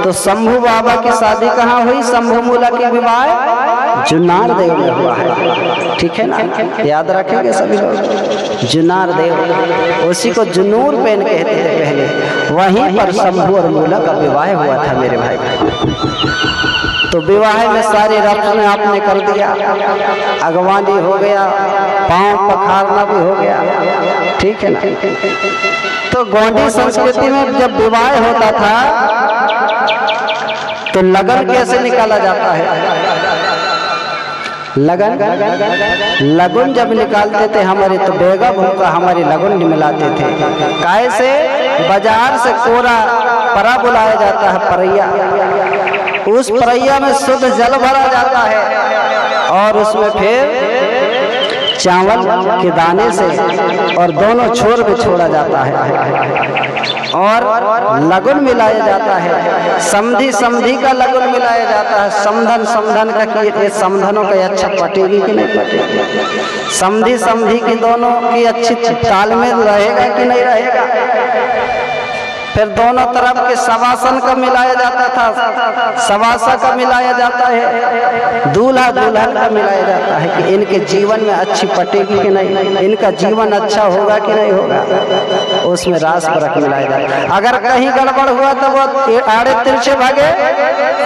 तो शंभू बाबा की शादी कहाँ हुई? शंभू मूला के विवाह जुन्नार देव में हुआ है। ठीक है ना, याद रखेंगे सभी लोग। जुन्नार देव, उसी को जुन्नूर पेन कहते थे पहले। वहीं पर शंभू और मूला का विवाह हुआ था मेरे भाई। तो विवाह में सारे रस्में आपने कर दिया, अगवानी हो गया, पांव पखारना भी हो गया। ठीक है ना। तो गोंडी संस्कृति में जब विवाह होता था तो लगन कैसे निकाला जाता है? लगन जब निकालते थे हमारे, तो बेगा भूखा हमारे लगन मिलाते थे। कैसे? बाजार से कोरा परा बुलाया जाता है, परैया। उस परैया में शुद्ध जल भरा जाता है और उसमें फिर चावल के दाने से और दोनों छोर में छोड़ा जाता है और लगन मिलाया जाता है। समधी समधी का लगन मिलाया जाता है। समधन समधन का कि समधनों का अच्छा पटेगी कि नहीं पटेगी? समधी समधी की दोनों की अच्छी तालमेल रहेगा कि नहीं रहेगा? फिर दोनों तरफ के सवासन का मिलाया जाता था, सवासा का मिलाया जाता है, दूल्हा दुल्हन का मिलाया जाता है कि इनके जीवन में अच्छी पटेगी कि नहीं, इनका जीवन अच्छा होगा कि नहीं होगा। उसमें रास बरक मिलाया जाता है। अगर कहीं गड़बड़ हुआ तो वो आड़े तिरछे भागे,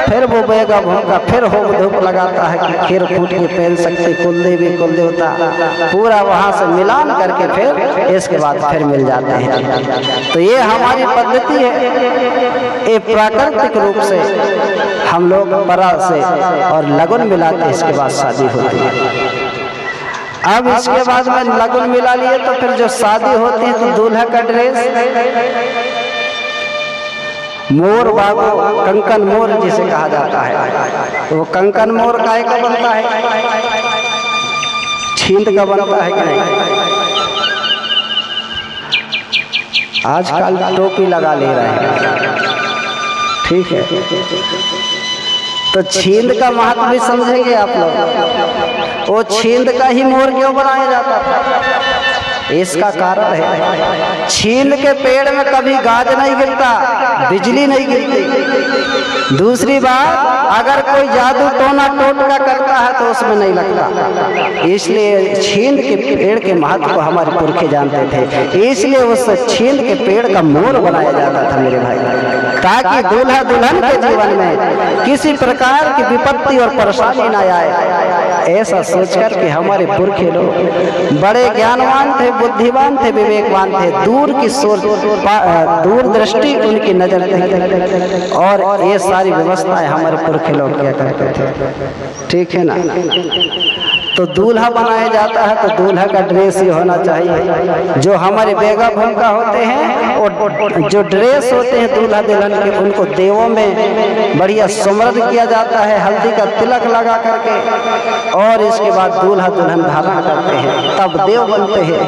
फिर वो बेगा भूखा फिर होम धूप लगाता है कि खीर फूट के पहन सकते कुलदेवी कुल देवता, पूरा वहाँ से मिलान करके फिर इसके बाद फिर मिल जाते हैं। तो ये हमारी पद्धति है। ये प्राकृतिक रूप से हम लोग परा से और लगन मिलाते हैं, इसके बाद शादी होती है। अब इसके बाद में लगन मिला लिए तो फिर जो शादी होती है तो दूल्हा का ड्रेस मोर बाबू, कंकन मोर जिसे कहा जाता है। वो कंकन मोर काहे का बनता है? छींद का बनता है कि नहीं? आजकल टोपी लगा ले रहे हैं। ठीक है, तो छींद का महत्व भी समझेंगे आप लोग। वो छींद का ही मोर क्यों बनाया जाता था? इसका कारण है, छींद के पेड़ में कभी गाज नहीं गिरता, बिजली नहीं गिरती। दूसरी बात, अगर कोई जादू टोना टोटका करता है तो उसमें नहीं लगता। इसलिए छींद के पेड़ के महत्व को हमारे पुरखे जानते थे। इसलिए उस छींद के पेड़ का मोर बनाया जाता था मेरे भाई, ताकि दूल्हा दुल्हन के जीवन में किसी प्रकार की विपत्ति और परेशानी न आए। ऐसा सोचकर के हमारे पुरखे लोग बड़े ज्ञानवान थे, बुद्धिमान थे, विवेकवान थे। दूर की सोच, दूरदृष्टि उनकी नजर थी और ये सारी व्यवस्थाएं हमारे पुरखे लोग क्या करते थे। ठीक है ना। तो दूल्हा बनाया जाता है तो दूल्हा का ड्रेस ही होना चाहिए। जो हमारे बेगा भूखा होते हैं और जो ड्रेस होते हैं दूल्हा दुल्हन के, उनको देवों में बढ़िया सुमरन किया जाता है, हल्दी का तिलक लगा करके, और इसके बाद दूल्हा दुल्हन धारण करते हैं, तब देव बनते हैं।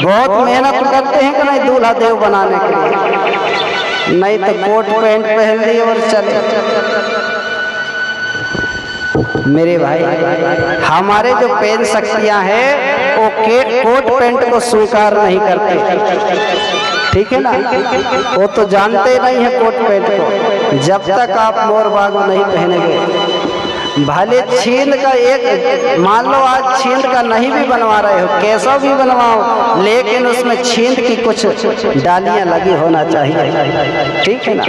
बहुत मेहनत करते हैं कि नहीं दूल्हा देव बनाने के लिए, नहीं तो कोट पैंट पहन लिए और चले। मेरे भाई, हमारे जो पेन शक्तियां हैं वो कोट पैंट को स्वीकार नहीं करते। ठीक है ना, वो तो जानते नहीं है कोट पैंट को। जब तक आप मोर बागु नहीं पहनेंगे, भले छींद का एक, मान लो आज छींद का नहीं भी बनवा रहे हो, कैसा भी बनवाओ, लेकिन उसमें छींद की कुछ डालियां लगी होना चाहिए। ठीक है ना,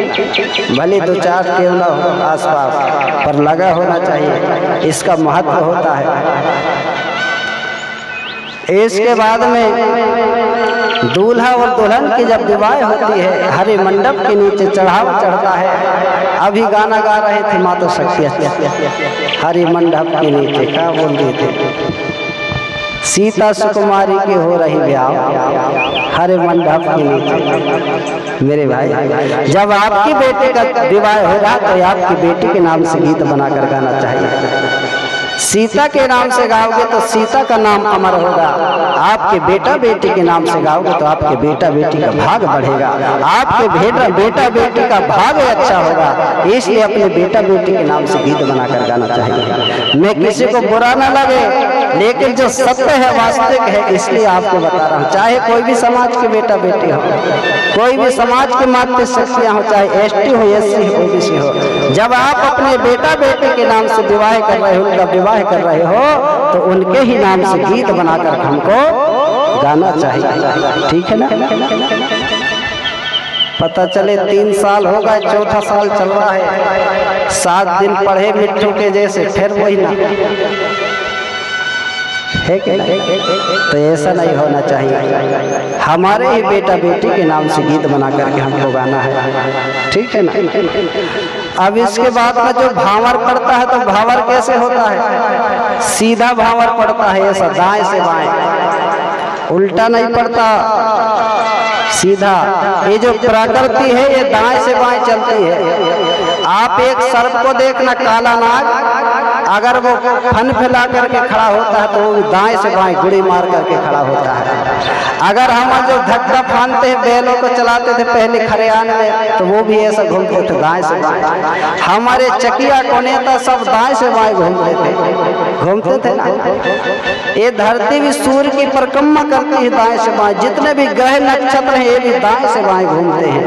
भले दो चार क्यों ना हो आसपास, पर लगा होना चाहिए। इसका महत्व होता है। इसके बाद में दूल्हा और दुल्हन की जब विवाह होती है, हरे मंडप के नीचे चढ़ावा चढ़ता है। अभी गाना गा रहे थे माता शक्ति, हरे मंडप के नीचे क्या बोल रहे थे? सीता सुकुमारी की हो रही ब्याह हरे मंडप के नीचे। मेरे भाई, जब आपकी बेटी का विवाह हो रहा तो आपकी बेटी के नाम से गीत बनाकर गाना चाहिए। सीता के नाम से गाओगे तो सीता का नाम अमर होगा। आपके बेटा बेटी के नाम से गाओगे तो आपके बेटा बेटी का भाग बढ़ेगा। आपके बेटा बेटी का भाग अच्छा होगा। इसलिए अपने बेटा बेटी के नाम से गीत बनाकर गाना चाहिए। मैं किसी को बुरा ना लगे, लेकिन जो सत्य है वास्तविक है, इसलिए आपको बता रहा हूँ। चाहे कोई भी समाज के बेटा बेटी हो, कोई भी समाज की मातृ शक्तियाँ हो, चाहे ST हो, SC हो, OBC हो, जब आप अपने बेटा बेटी के नाम से विवाह कर रहे हो, उनका विवाह कर रहे हो, तो उनके ही नाम से गीत बनाकर हमको गाना चाहिए। ठीक है ना? पता चले 3 साल हो गए, 4था साल चल रहा है, 7 दिन पढ़े मिट्टू के जैसे, फिर वही ना है कि नहीं? तो ऐसा नहीं होना चाहिए। हमारे ही बेटा बेटी के नाम से गीत बना करके हमको गाना है। ठीक है ना? अब इसके बाद में जो भावर पड़ता है, तो भावर कैसे होता है? सीधा भावर पड़ता है, ऐसा दाएं से बाएं, उल्टा नहीं पड़ता, सीधा। ये जो प्रकृति है ये दाएं से बाएं चलती है। आप एक सर्प को देखना, काला नाग, अगर वो फन फैला करके खड़ा होता है तो वो दाएं से बाएं गुड़ी मार करके खड़ा होता है। अगर हम जो धक्का फानते हैं, बैलों को चलाते थे पहले खरियान में, तो वो भी ऐसा घूमते थे दाएं से बाएं। हमारे चकिया को नेता सब दाएं से बाएं घूमते थे ना। ये धरती भी सूर्य की परिक्रमा करती है दाएं से बाएं। जितने भी ग्रह नक्षत्र हैं ये भी दाएं से बाएं घूमते हैं।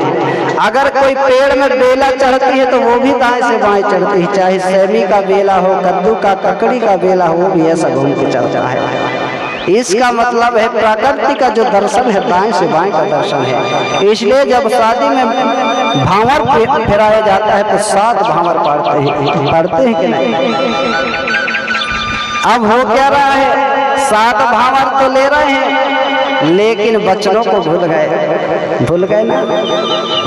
अगर कोई पेड़ में बेला चढ़ती है तो वो भी दाएं से बाएं चढ़ती है। चाहे सेमी का बेला हो, कद्दू का, ककड़ी का बेला हो, वो भी ऐसा घूम के चलता है। इसका मतलब है प्रकृति का जो दर्शन है दाएं से बाएं का दर्शन है। इसलिए जब शादी में भावर फिराया जाता है तो 7 भावर पढ़ते हैं कि नहीं? अब हो क्या रहा है? 7 भावर तो ले रहे हैं, लेकिन बच्चों को भूल गए ना,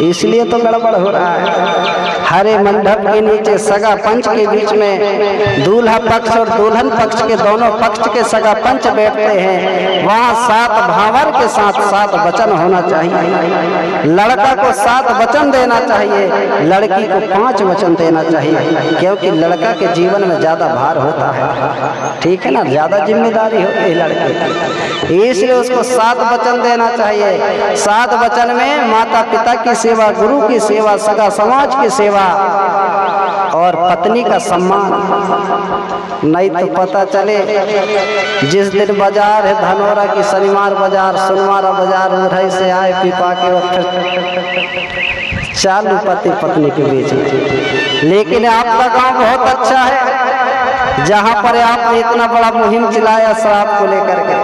इसलिए तो गड़बड़ हो रहा है। हरे मंडप के नीचे सगा पंच के बीच में दूल्हा पक्ष और दुल्हन पक्ष के दोनों पक्ष के सगा पंच बैठते हैं। वहाँ 7 भावर के साथ 7 वचन होना चाहिए। लड़का को 7 वचन देना चाहिए, लड़की को 5 वचन देना चाहिए, क्योंकि लड़का के जीवन में ज्यादा भार होता है। ठीक है ना? ज्यादा जिम्मेदारी होती है लड़के की, इसलिए उसको 7 वचन देना चाहिए। 7 वचन में माता पिता की सेवा, गुरु की सेवा, सगा समाज की सेवा और पत्नी का सम्मान। नहीं तो पता चले जिस दिन बाजार है धनौरा की, शनिवार बाजार, सोनवारा बाजार, उधर से आए पिपा के वक्त चालू पति पत्नी के बीच में। लेकिन आपका गांव बहुत अच्छा है, जहां पर आपने इतना बड़ा मुहिम चलाया शराब को लेकर के।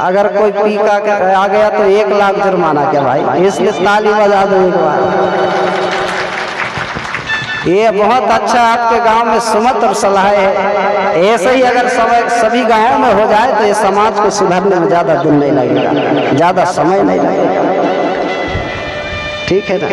अगर कोई पी का आ गया तो 1 लाख जुर्माना क्या भाई? इसलिए ताली बजा दो एक बार। ये बहुत अच्छा आपके गांव में सुमत और सलाह है। ऐसे ही अगर सभी गांवों में हो जाए तो ये समाज को सुधारने में ज्यादा दिन नहीं लगेगा, ज्यादा समय नहीं लगेगा। ठीक है ना?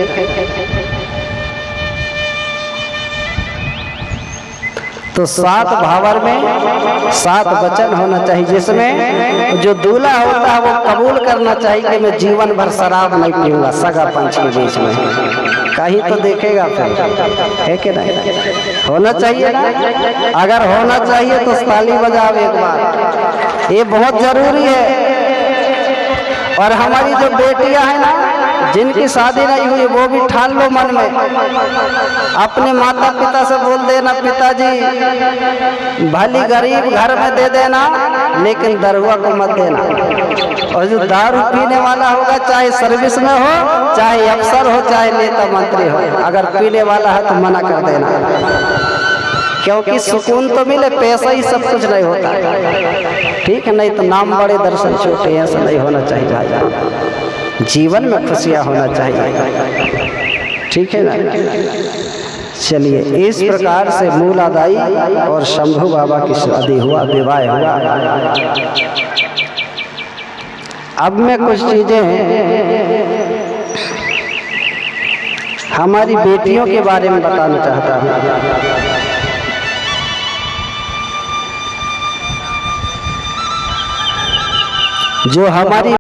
तो 7 भावर में 7 वचन होना चाहिए, जिसमें जो दूल्हा होता है वो कबूल करना चाहिए कि मैं जीवन भर शराब नहीं पीऊंगा सगा पंच के बीच में। कहीं तो देखेगा फिर, है कि नहीं? होना चाहिए ना? अगर होना चाहिए तो ताली बजाओ एक बार, ये बहुत जरूरी है। और हमारी जो बेटियां हैं ना, जिनकी शादी नहीं हुई, वो भी ठान लो मन में, अपने माता पिता से बोल देना, पिताजी भली गरीब घर में दे देना, लेकिन दरुआ को मत देना। और जो दारू पीने वाला होगा, चाहे सर्विस में हो, चाहे अफसर हो, चाहे नेता मंत्री हो, अगर पीने वाला है तो मना कर देना, क्योंकि सुकून तो मिले, पैसा ही सब कुछ नहीं होता। ठीक है? नहीं तो नाम बड़े दर्शन छोटे, ऐसा नहीं होना चाहिए भाई। जीवन में खुशियाँ होना चाहिए। ठीक है ना? चलिए, इस प्रकार से मूलादाई और शंभू बाबा की शादी हुआ, विवाह हुआ। अब मैं कुछ चीजें हमारी बेटियों के बारे में बताना चाहता हूँ। जो हमारी